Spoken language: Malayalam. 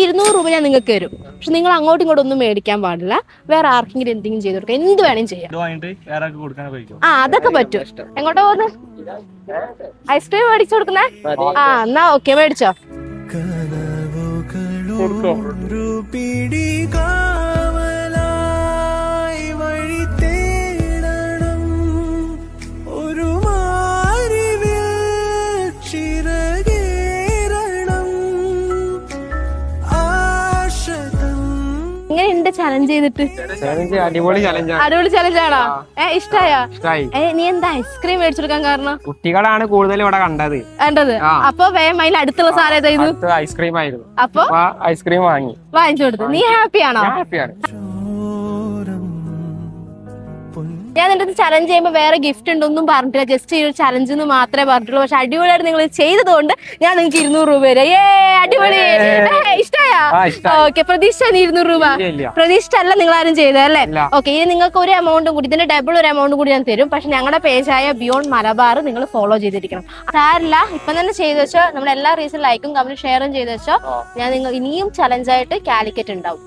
200 രൂപ ഞാൻ നിങ്ങൾക്ക് തരും. പക്ഷെ നിങ്ങൾ അങ്ങോട്ടും ഇങ്ങോട്ടും ഒന്നും മേടിക്കാൻ പാടില്ല. വേറെ ആർക്കെങ്കിലും എന്തെങ്കിലും ചെയ്ത് കൊടുക്കാം, എന്ത് വേണമെങ്കിലും ചെയ്യാം. ആ അതൊക്കെ പറ്റും. എങ്ങോട്ടാ പോകുന്നത്? ഐസ്ക്രീം മേടിച്ചു കൊടുക്കുന്നേ? ആ എന്നാ ഓക്കെ, മേടിച്ചോ. എങ്ങനെയുണ്ട് ചലഞ്ച് ചെയ്തിട്ട്? അടിപൊളി ചലഞ്ചാണോ? ഇഷ്ടായോ? നീ എന്താ ഐസ്ക്രീം മേടിച്ചു കൊടുക്കാൻ കാരണം? കുട്ടികളാണ് കൂടുതൽ ഇവിടെ കണ്ടത്. അപ്പൊ വേഗം അതിൽ അടുത്തുള്ള സാധനം ഏതായിരുന്നു? ഐസ്ക്രീം ആയിരുന്നു. അപ്പൊ ഐസ്ക്രീം വാങ്ങിച്ചു കൊടുത്തു. നീ ഹാപ്പിയാണോ? ഹാപ്പിയാണ്. ഞാൻ നിന്റെ ചലഞ്ച് ചെയ്യുമ്പോൾ വേറെ ഗിഫ്റ്റ് ഉണ്ടൊന്നും പറഞ്ഞിട്ടില്ല, ജസ്റ്റ് ഈ ഒരു ചലഞ്ച് എന്ന് മാത്രമേ പറഞ്ഞിട്ടുള്ളൂ. പക്ഷെ അടിപൊളിയായിട്ട് നിങ്ങൾ ചെയ്തതുകൊണ്ട് ഞാൻ നിങ്ങൾക്ക് 200 രൂപ തരാം. അടിപൊളി. ഇഷ്ടമായോ? ഓക്കെ. പ്രതീക്ഷ 200 രൂപ പ്രതീക്ഷ അല്ല നിങ്ങൾ ആരും ചെയ്തല്ലേ? ഓക്കെ. ഇനി നിങ്ങൾക്ക് ഒരു എമൗണ്ടും കൂടി, ഇതിന്റെ ഡബിൾ ഒരു എമൗണ്ട് കൂടി ഞാൻ തരും. പക്ഷെ ഞങ്ങളുടെ പേജായ ബിയോണ്ട് മലബാർ നിങ്ങൾ ഫോളോ ചെയ്തിരിക്കണം. സാരില്ല, ഇപ്പം തന്നെ ചെയ്ത് വെച്ചോ. നമ്മുടെ എല്ലാ റീസൺ ലൈക്കും കമന്റും ഷെയറും ചെയ്ത് വെച്ചോ. ഞാൻ നിങ്ങൾ ഇനിയും ചലഞ്ചായിട്ട് കാലിക്കറ്റ് ഉണ്ടാവും.